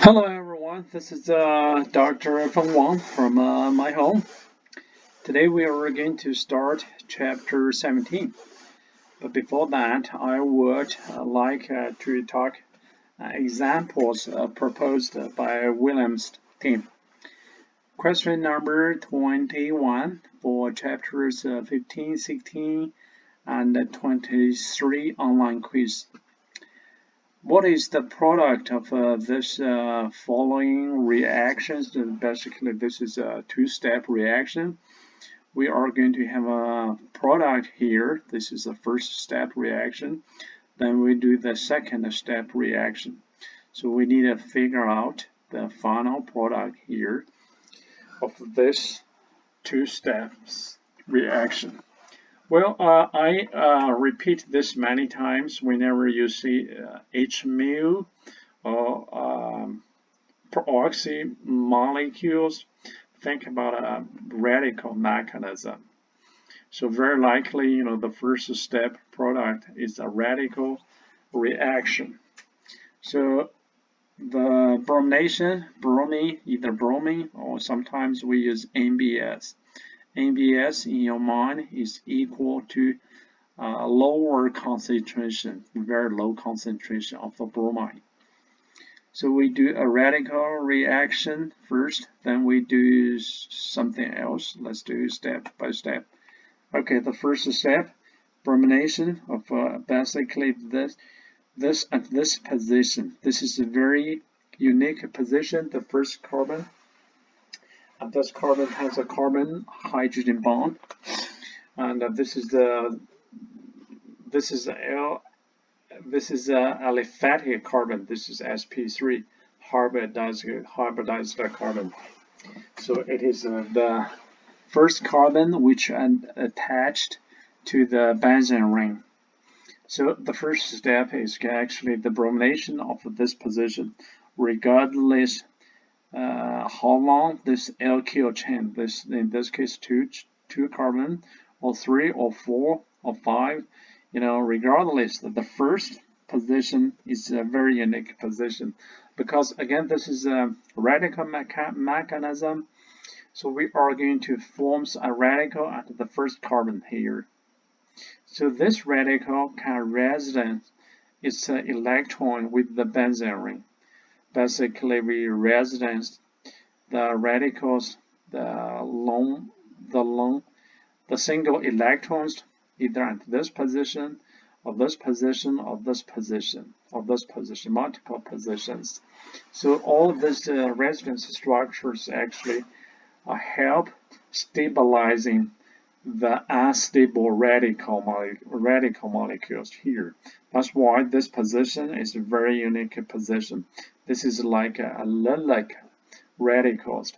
Hello everyone, this is Dr. Feng Wang from my home. Today we are going to start chapter 17. But before that, I would like to talk examples proposed by Williams' team. Question number 21 for chapters 15, 16, and 23 online quiz. What is the product of this following reactions? Basically, this is a two-step reaction. We are going to have a product here. This is the first step reaction. Then we do the second step reaction. So we need to figure out the final product here of this two steps reaction. Well, I repeat this many times whenever you see H mu or peroxy molecules. Think about a radical mechanism. So very likely, the first step product is a radical reaction. So the bromination, bromine, either bromine or sometimes we use NBS. NBS in your mind is equal to lower concentration, very low concentration of the bromine. So we do a radical reaction first, then we do something else. Let's do step by step. Okay, the first step, bromination of basically this at this position. This is a very unique position, the first carbon. And this carbon has a carbon hydrogen bond, and this is aliphatic carbon. This is sp3, hybridized carbon. So it is the first carbon which attached to the benzene ring. So the first step is actually the bromination of this position, regardless how long this alkyl chain, this in this case two carbon or 3 or 4 or 5, regardless, the first position is a very unique position because again this is a radical mechanism. So we are going to form a radical at the first carbon here. So this radical can resonate its electron with the benzene ring. Basically, we resonance the radicals, the single electrons, either at this position, or this position, or this position, or this position, multiple positions. So all of these resonance structures actually help stabilizing the unstable radical molecules here. That's why this position is a very unique position. This is like a Lillich radicals.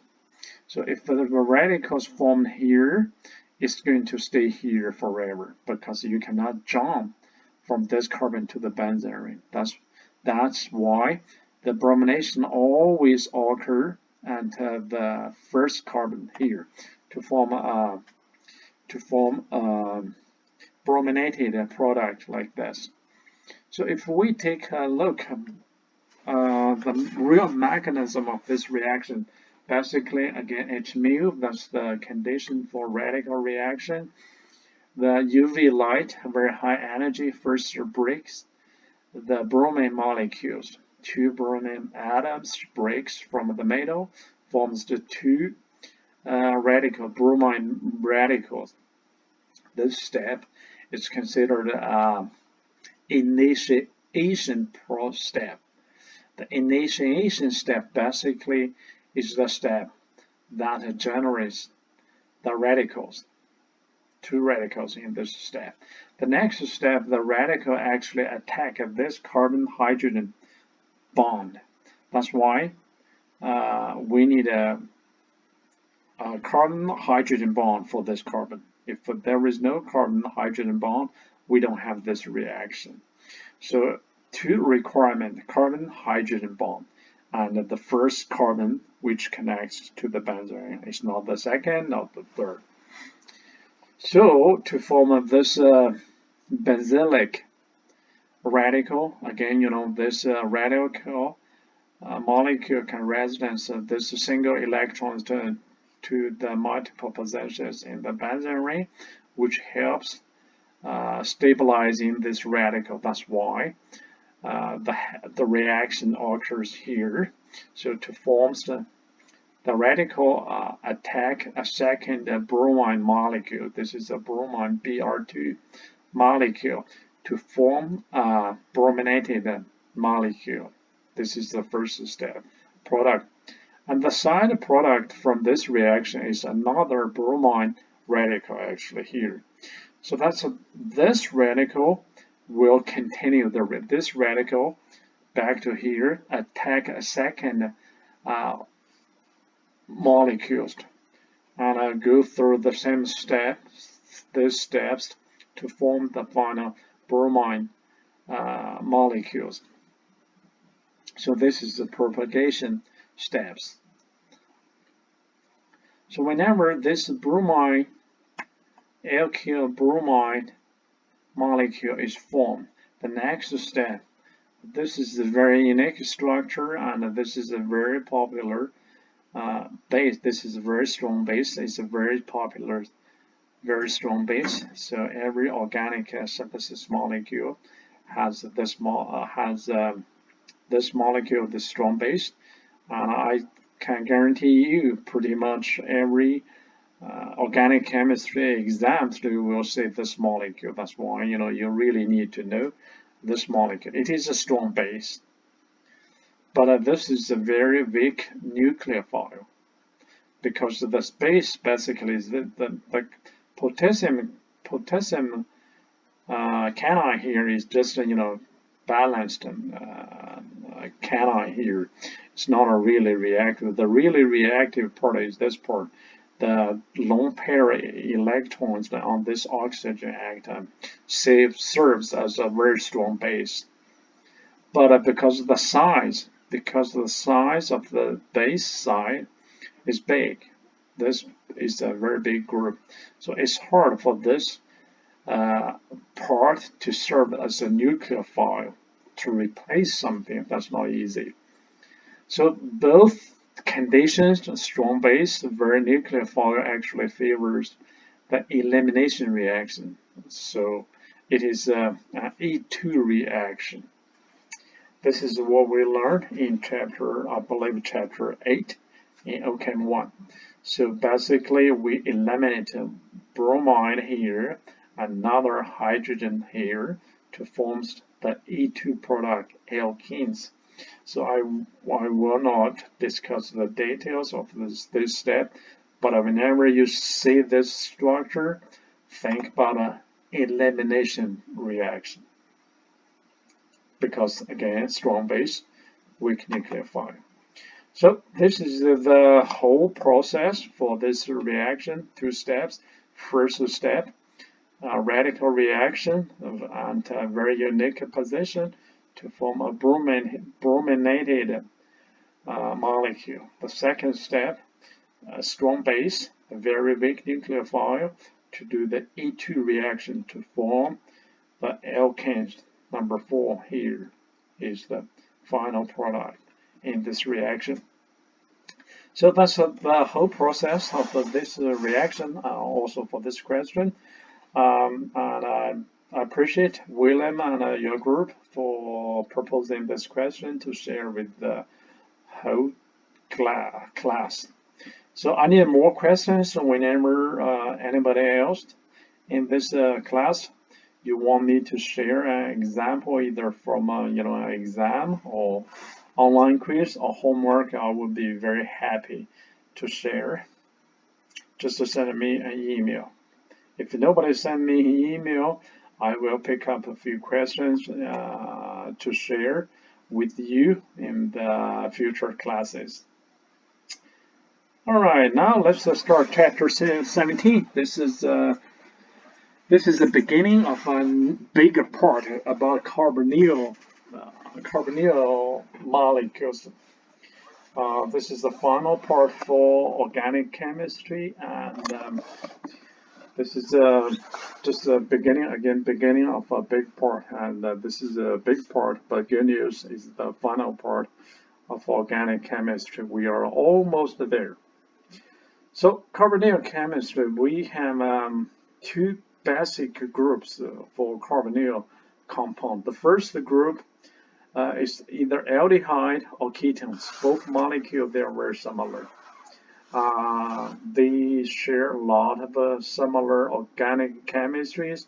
So if the radicals formed here, it's going to stay here forever because you cannot jump from this carbon to the benzene ring. That's why the bromination always occur at the first carbon here to form a brominated product like this. So if we take a look at the real mechanism of this reaction, basically again H mu, that's the condition for radical reaction. The UV light, very high energy, first breaks the bromine molecules. Two bromine atoms breaks from the metal, forms the two radical bromine radicals. This step is considered initiation step. The initiation step basically is the step that generates the radicals, two radicals in this step. The next step, the radical actually attack this carbon-hydrogen bond. That's why we need a carbon-hydrogen bond for this carbon. If there is no carbon-hydrogen bond, we don't have this reaction. So two requirements, carbon-hydrogen bond, and the first carbon which connects to the benzene. It's not the second, not the third. So to form this benzylic radical, again, this radical molecule can resonance this single electrons to the multiple positions in the benzene ring, which helps stabilizing this radical. That's why the reaction occurs here. So to form the radical attack a second bromine molecule. This is a bromine Br2 molecule to form a brominated molecule. This is the first step, product. And the side product from this reaction is another bromine radical actually here. So this radical will continue this radical back to here, attack a second molecules, and go through the same these steps to form the final bromine molecules. So this is the propagation steps. So whenever this bromine alkyl bromide molecule is formed, the next step, this is a very unique structure, and this is a very popular base. This is a very strong base. It's a very popular, very strong base. So every organic synthesis molecule has this molecule, this strong base, and I can guarantee you pretty much every organic chemistry exams you will see this molecule. That's why you really need to know this molecule. It is a strong base, but this is a very weak nucleophile, because the space basically is the potassium cation here is just balanced cation here. It's not a really reactive. The really reactive part is this part. The lone pair electrons on this oxygen atom serves as a very strong base. But because of the size of the base side is big, this is a very big group. So it's hard for this part to serve as a nucleophile to replace something. That's not easy. So both conditions, strong base, very nucleophile, actually favors the elimination reaction. So it is an E2 reaction. This is what we learned in I believe chapter 8 in OChem 1. So basically we eliminate bromine here, another hydrogen here, to form the E2 product alkenes. So I will not discuss the details of this step, but whenever you see this structure, think about an elimination reaction. Because again, strong base, weak nucleophile. So this is the whole process for this reaction, 2 steps. First step, radical reaction and a very unique position to form a brominated molecule. The second step, a strong base, a very weak nucleophile, to do the E2 reaction to form the alkanes. Number 4 here is the final product in this reaction. So that's the whole process of this reaction, also for this question. And I appreciate William and your group for proposing this question to share with the whole class. So I need more questions whenever anybody else in this class you want me to share an example either from an exam or online quiz or homework. I would be very happy to share. Just to send me an email. If nobody send me an email, I will pick up a few questions to share with you in the future classes. All right, now let's start chapter 17. This is the beginning of a bigger part about carbonyl molecules. This is the final part for organic chemistry, and this is just the beginning of a big part, and this is a big part, but good news is the final part of organic chemistry. We are almost there. So carbonyl chemistry, we have two basic groups for carbonyl compound. The first group is either aldehyde or ketones. Both molecules, they are very similar. They share a lot of similar organic chemistries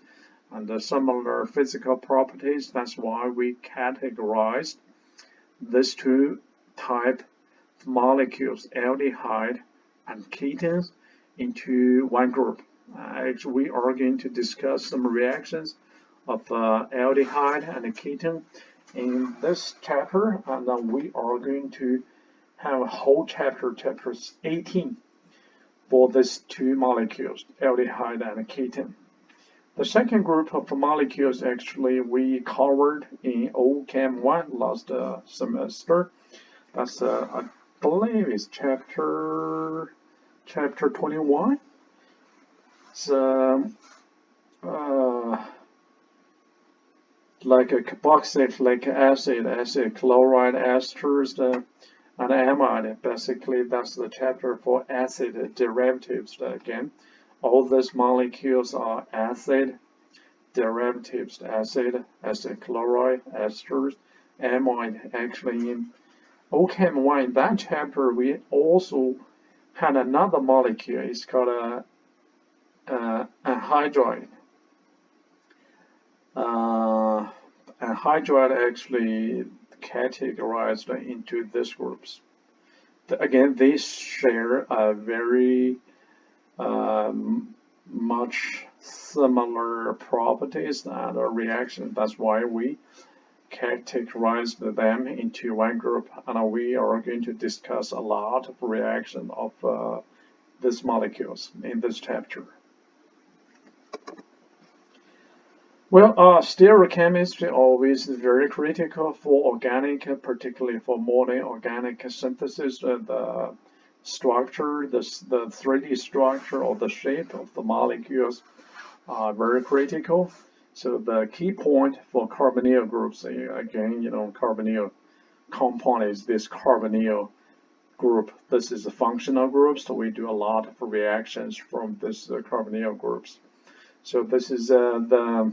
and similar physical properties. That's why we categorize these two type of molecules, aldehyde and ketones, into one group. Actually, we are going to discuss some reactions of aldehyde and ketone in this chapter, and then we are going to have a whole chapter 18, for these two molecules, aldehyde and ketone. The second group of molecules actually we covered in OChem 1 last semester. That's I believe it's chapter 21. It's like a carboxylic acid chloride esters, and amide. Basically, that's the chapter for acid derivatives. Again, all these molecules are acid derivatives, acid chloride, esters, amide. Actually, in OChem 1, in that chapter, we also had another molecule. It's called a anhydride. Anhydride actually categorized into these groups. Again, they share a very much similar properties and reactions. That's why we categorized them into one group, and we are going to discuss a lot of reaction of these molecules in this chapter. Well, stereochemistry always very critical for organic, particularly for modern organic synthesis. The structure, the 3D structure or the shape of the molecules are very critical. So the key point for carbonyl groups, again, carbonyl compound is this carbonyl group. This is a functional group, so we do a lot of reactions from this carbonyl groups. So this is the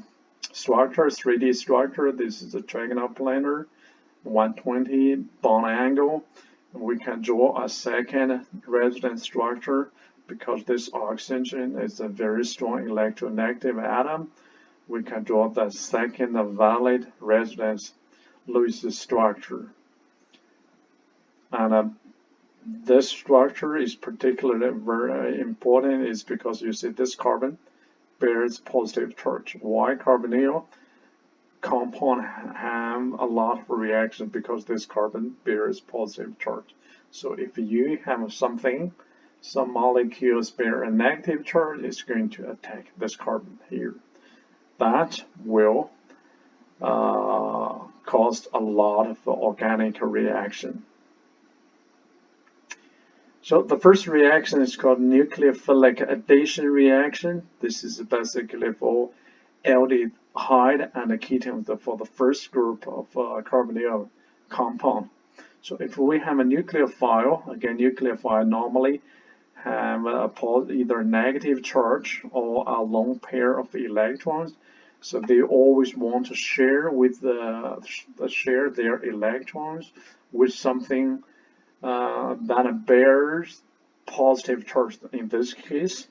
structure, 3D structure. This is a trigonal planar, 120 bond angle. We can draw a second resonance structure because this oxygen is a very strong electronegative atom. We can draw the second valid resonance Lewis structure. And this structure is particularly very important is because you see this carbon bears positive charge. Why carbonyl compound have a lot of reaction? Because this carbon bears positive charge. So if you have some molecules bear a negative charge, it's going to attack this carbon here. That will cause a lot of organic reaction. So the first reaction is called nucleophilic addition reaction. This is basically for aldehyde and ketone for the first group of carbonyl compound. So if we have a nucleophile, again, nucleophile normally have either negative charge or a lone pair of electrons. So they always want to share with share their electrons with something that bears positive charge. In this case,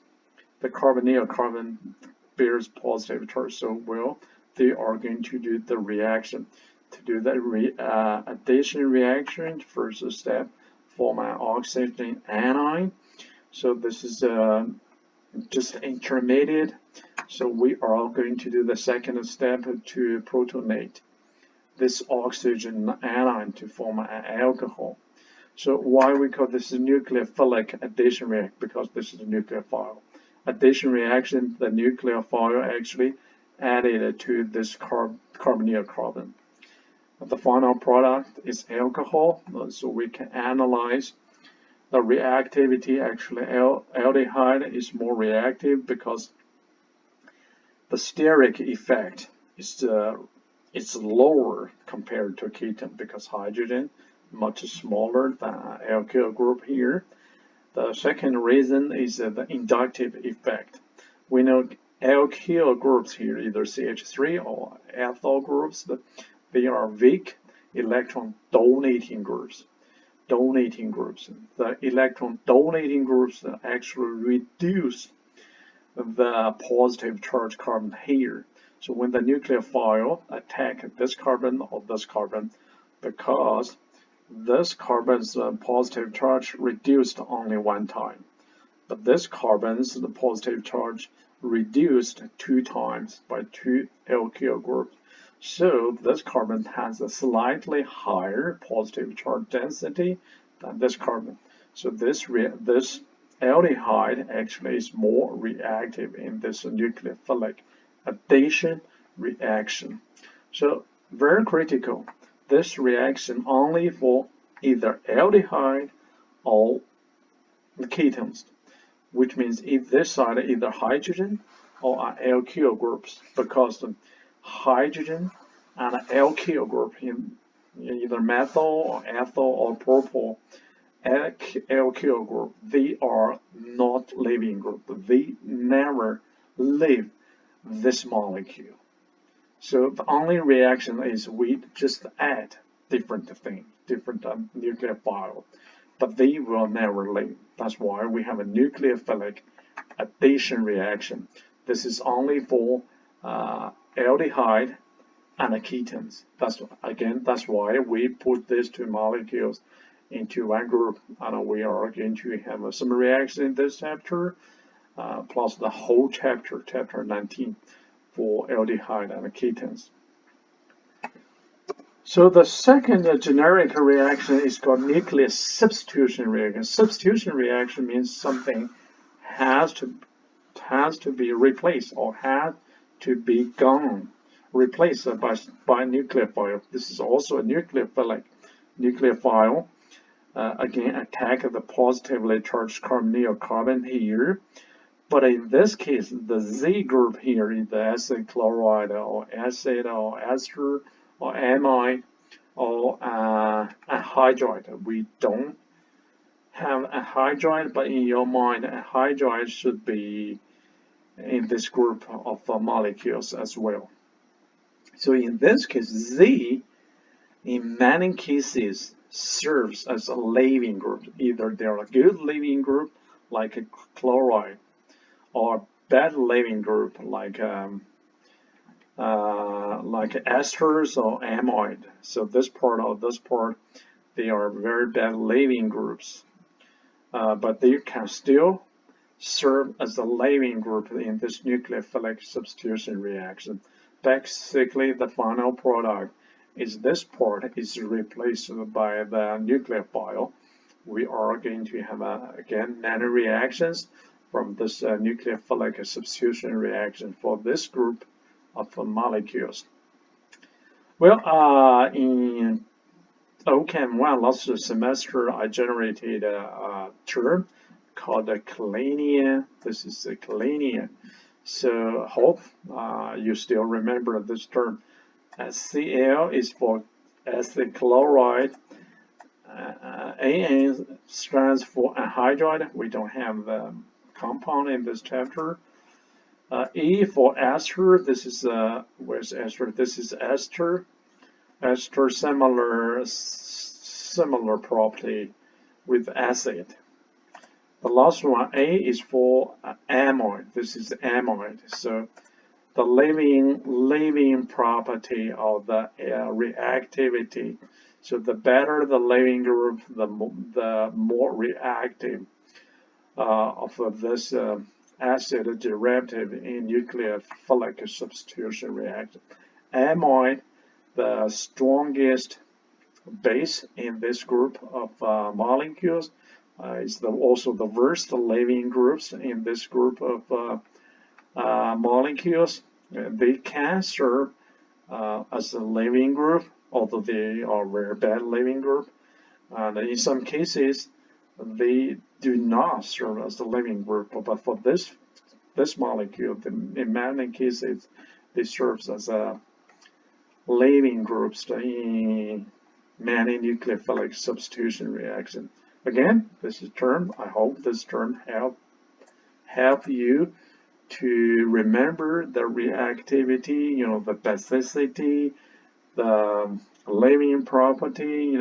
the carbonyl carbon bears positive charge. So they are going to do the reaction. To do the addition reaction, first step, form an oxygen anion. So this is just intermediate. So we are going to do the second step to protonate this oxygen anion to form an alcohol. So why we call this a nucleophilic addition reaction? Because this is a nucleophile. Addition reaction, the nucleophile actually added to this carbonyl carbon. The final product is alcohol. So we can analyze the reactivity. Actually, aldehyde is more reactive because the steric effect is lower compared to ketone because hydrogen much smaller than alkyl group here. The second reason is the inductive effect. We know alkyl groups here, either CH3 or ethyl groups, they are weak electron donating groups. The electron donating groups actually reduce the positive charge carbon here. So when the nucleophile attack this carbon or this carbon, because this carbon's positive charge reduced only one time, but this carbon's positive charge reduced 2 times by 2 alkyl groups. So this carbon has a slightly higher positive charge density than this carbon. So this aldehyde actually is more reactive in this nucleophilic addition reaction. So very critical. This reaction only for either aldehyde or the ketones, which means if this side either hydrogen or alkyl groups, because the hydrogen and alkyl group in either methyl or ethyl or propyl alkyl group, they are not living group. They never leave this molecule. So the only reaction is we just add different things, different nucleophile, but they will never leave. That's why we have a nucleophilic addition reaction. This is only for aldehyde and ketones. That's why we put these two molecules into one group, and we are going to have some reaction in this chapter, plus the whole chapter 19, for aldehyde and ketones. So the second generic reaction is called nuclear substitution reaction. Substitution reaction means something has to be replaced or has to be gone, replaced by nucleophile. This is also a nucleophilic nucleophile. Again, attack the positively charged carbonyl carbon here. But in this case, the Z group here is the acid chloride or acid or ester or amide or anhydride. We don't have anhydride, but in your mind, anhydride should be in this group of molecules as well. So in this case, Z, in many cases, serves as a leaving group. Either they're a good leaving group, like a chloride, or bad leaving group like esters or amide. So this part, they are very bad leaving groups, but they can still serve as a leaving group in this nucleophilic substitution reaction. Basically, the final product is this part is replaced by the nucleophile. We are going to have again nanoreactions from this nucleophilic substitution reaction for this group of molecules. Well, in OChem 1 last semester, I generated a term called the Killian. This is the Killian. So hope you still remember this term. Cl is for acid chloride. An stands for anhydride. We don't have the compound in this chapter. E for ester. This is where's ester? This is ester. Ester similar property with acid. The last one, A, is for amide. This is amide. So the leaving property of the reactivity. So the better the leaving group, the more reactive of this acid derivative in nucleophilic substitution reaction. Amide, the strongest base in this group of molecules, is also the worst leaving groups in this group of molecules. They can serve as a leaving group, although they are very bad leaving group. And in some cases, they do not serve as the leaving group, but for this molecule, in many cases, they serve as a leaving groups in many nucleophilic substitution reaction. Again, this is term. I hope this term help you to remember the reactivity, the basicity, the leaving property,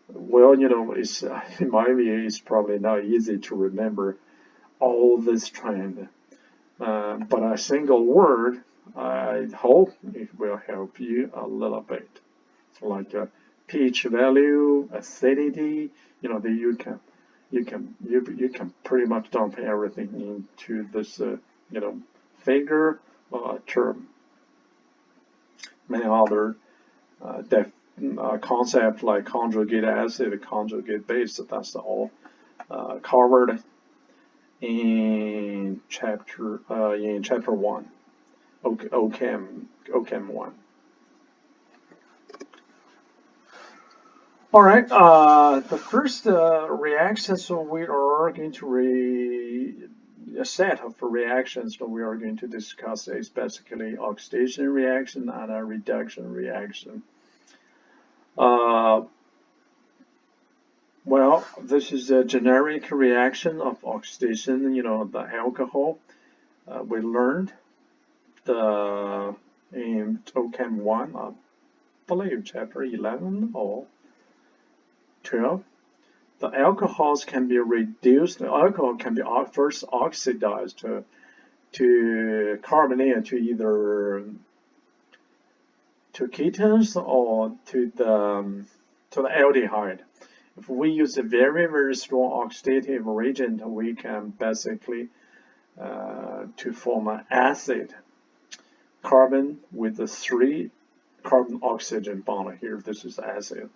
well, it's in my view, it's probably not easy to remember all this trend. But a single word, I hope it will help you a little bit, like pH value, acidity. That you can pretty much dump everything into this figure term. Many other concepts like conjugate acid, conjugate base, that's all covered in chapter 1, OChem 1. All right, the first reaction, so we are going to a set of reactions that we are going to discuss is basically oxidation reaction and a reduction reaction. Well, this is a generic reaction of oxidation, the alcohol. We learned in OChem 1, I believe chapter 11 or 12. The alcohols can be reduced. The alcohol can be first oxidized to carbonate, to either to ketones or to the aldehyde. If we use a very, very strong oxidative reagent, we can basically to form an acid carbon with the 3 carbon oxygen bond here. This is acid.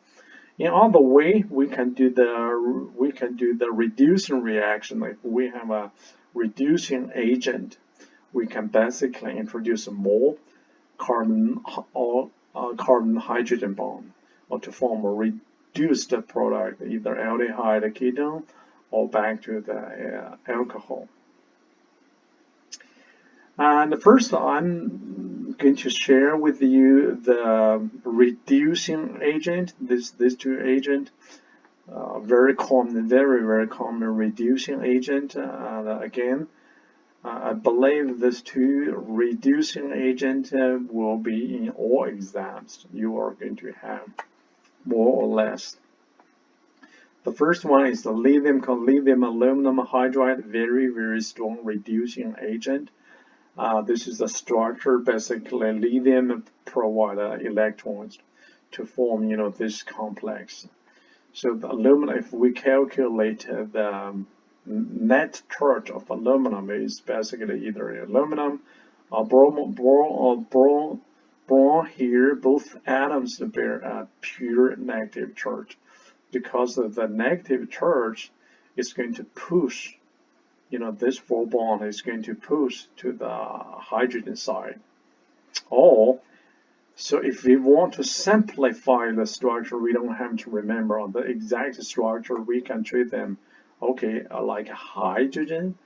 In other way, we can do the reducing reaction. If we have a reducing agent, we can basically introduce more carbon or carbon hydrogen bond, or to form a reduced product, either aldehyde ketone or back to the alcohol. And first, I'm going to share with you the reducing agent. These two agents, very common, very common reducing agent. Again, I believe these two reducing agents will be in all exams. You are going to have more or less. The first one is the lithium aluminum hydride, very strong reducing agent. This is the structure. Basically, lithium provides electrons to form, this complex. So the aluminum, if we calculate the net charge of aluminum, is basically either aluminum or boron here. Both atoms bear a pure negative charge, because of the negative charge is going to push. This 4 bond is going to push to the hydrogen side. So if we want to simplify the structure, we don't have to remember the exact structure. We can treat them, like hydrogen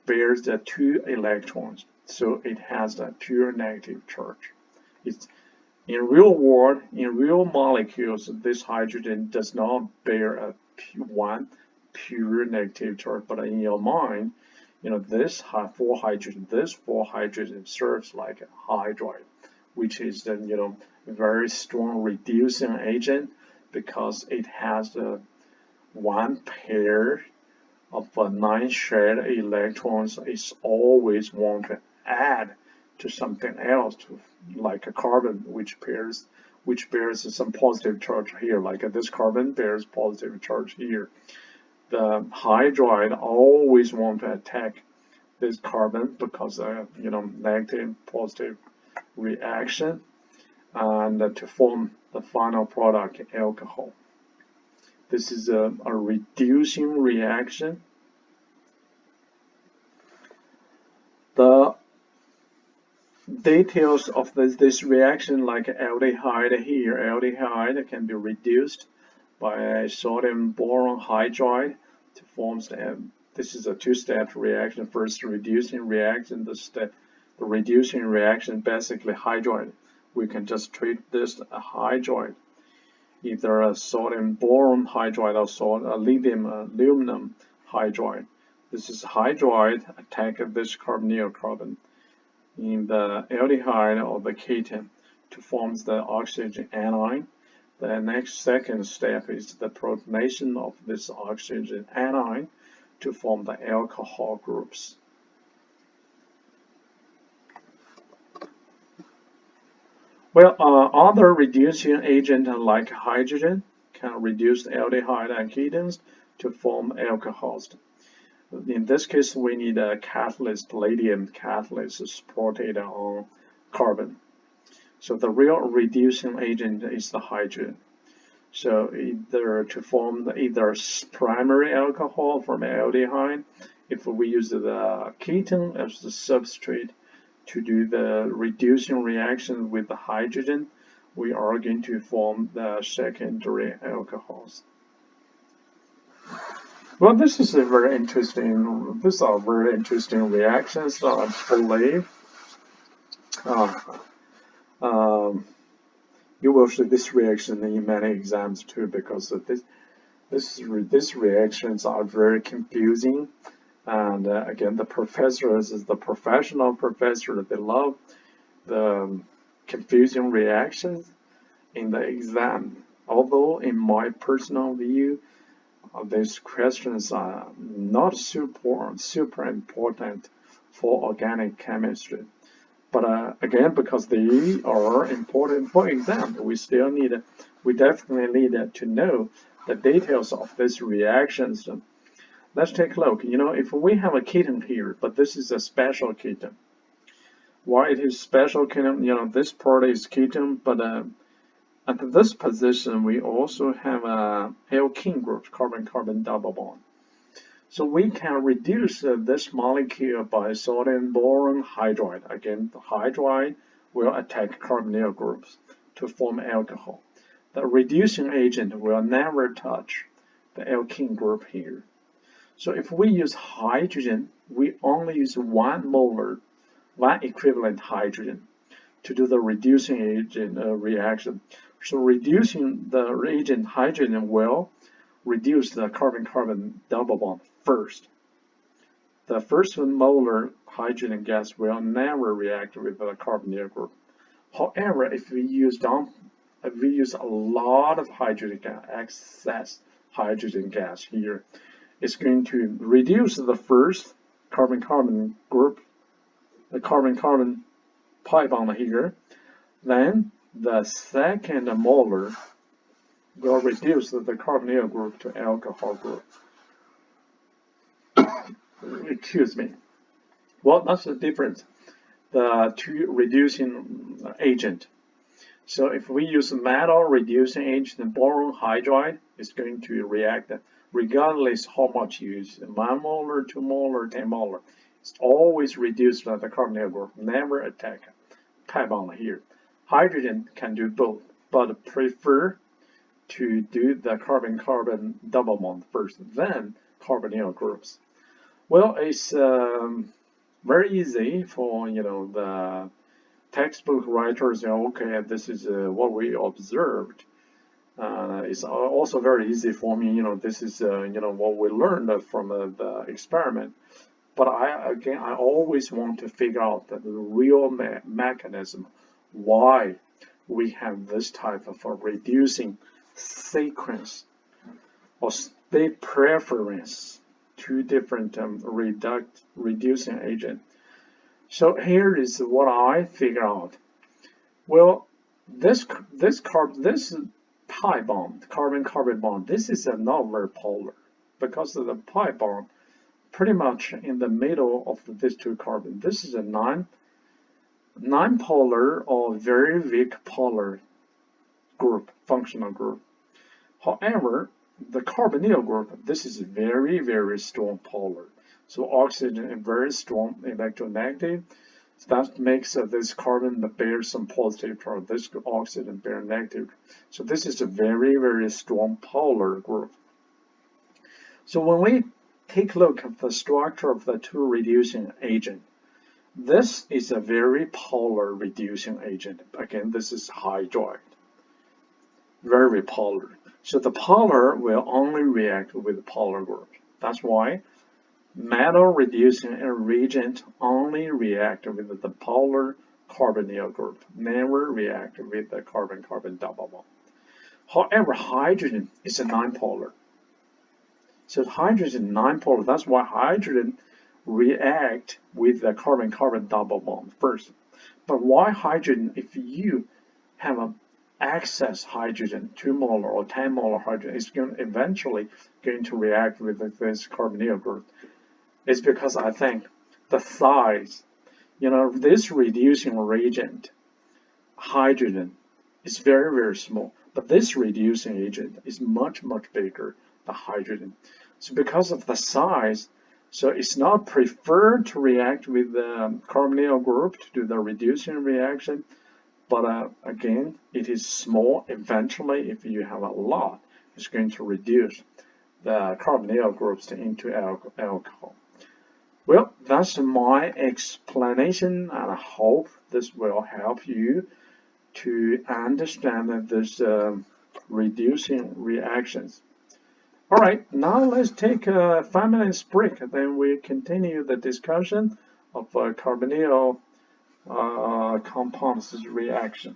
bears the 2 electrons, so it has the pure negative charge. It's in real world, in real molecules, this hydrogen does not bear a 1 pure negative charge, but in your mind, this 4 hydrogen serves like a hydride, which is the very strong reducing agent, because it has the 1 pair of 9 shared electrons. It's always want to add to something else, like a carbon, which bears some positive charge here, like this carbon bears positive charge here. The hydride always want to attack this carbon because negative positive reaction, and to form the final product, alcohol. This is a reducing reaction. The details of this reaction, like aldehyde here, aldehyde can be reduced by sodium boron hydride to form this is a 2-step reaction. First, reducing reaction. The reducing reaction, basically hydride we can just treat this a hydride, either a sodium boron hydride or a lithium aluminum hydride. This is hydride attack this carbonyl carbon in the aldehyde or the ketone to form the oxygen anion. The next second step is the protonation of this oxygen anion to form the alcohol groups. Well, other reducing agents like hydrogen can reduce aldehyde and ketones to form alcohols. In this case, we need a catalyst, palladium catalyst supported on carbon. So the real reducing agent is the hydrogen. So either to form either primary alcohol from aldehyde, if we use the ketone as the substrate to do the reducing reaction with the hydrogen, we are going to form the secondary alcohols. Well, this is a very interesting. These are very interesting reactions, I believe. You will see this reaction in many exams too, because of these reactions are very confusing. And again, the professors, the professional professor, they love the confusing reactions in the exam. Although, in my personal view, these questions are not super important for organic chemistry. But again, because they are important for exam, we definitely need to know the details of these reactions. Let's take a look. If we have a ketone here, but this is a special ketone. Why it is special ketone? This part is ketone, but at this position, we also have a alkene group, carbon-carbon double bond. So we can reduce this molecule by sodium boron hydride. Again, the hydride will attack carbonyl groups to form alcohol. The reducing agent will never touch the alkene group here. So if we use hydrogen, we only use 1 molar, 1 equivalent hydrogen to do the reducing agent reaction. So reducing the reagent hydrogen will reduce the carbon-carbon double bond first. The first molar hydrogen gas will never react with the carbonyl group. However, if we use a lot of hydrogen gas, excess hydrogen gas here, it's going to reduce the first carbon-carbon group, the carbon-carbon pi bond here. Then the second molar will reduce the carbonyl group to alcohol group. Excuse me. Well, that's the difference. The two reducing agent. So if we use metal reducing agent, boron hydride is going to react regardless how much you use, 1 molar, 2 molar, 10 molar. It's always reduced by the carbonyl group, never attack pi bond here. Hydrogen can do both, but prefer to do the carbon-carbon double bond first, then carbonyl groups. Well, it's very easy for the textbook writers. Okay, this is what we observed. It's also very easy for me. This is what we learned from the experiment. But I always want to figure out the real mechanism why we have this type of reducing sequence or state preference, two different reducing agent. So here is what I figure out. Well, this pi bond, carbon-carbon bond, this is not very polar because of the pi bond pretty much in the middle of these two carbon. This is a non-polar or very weak polar group, functional group. However, the carbonyl group, this is very, very strong polar. So oxygen is very strong electronegative. So that makes this carbon bear some positive charge. This oxygen bear negative. So this is a very, very strong polar group. So when we take a look at the structure of the two reducing agent, This is a very polar reducing agent. Again, this is hydride. Very polar. So the polar will only react with the polar group. That's why metal reducing reagent only react with the polar carbonyl group, never react with the carbon-carbon double bond. However, hydrogen is a nonpolar. So hydrogen is nonpolar. That's why hydrogen react with the carbon-carbon double bond first. But why hydrogen? If you have an excess hydrogen, 2 molar or 10 molar hydrogen, it's eventually going to react with this carbonyl group. It's because I think the size, this reducing reagent, hydrogen, is very, very small. But this reducing agent is much, much bigger than hydrogen. So because of the size, so it's not preferred to react with the carbonyl group to do the reducing reaction. But again, it is small. Eventually, if you have a lot, it's going to reduce the carbonyl groups into alcohol. Well, that's my explanation, and I hope this will help you to understand this reducing reactions. All right, now let's take a 5 minutes break, then we continue the discussion of carbonyl compounds reaction.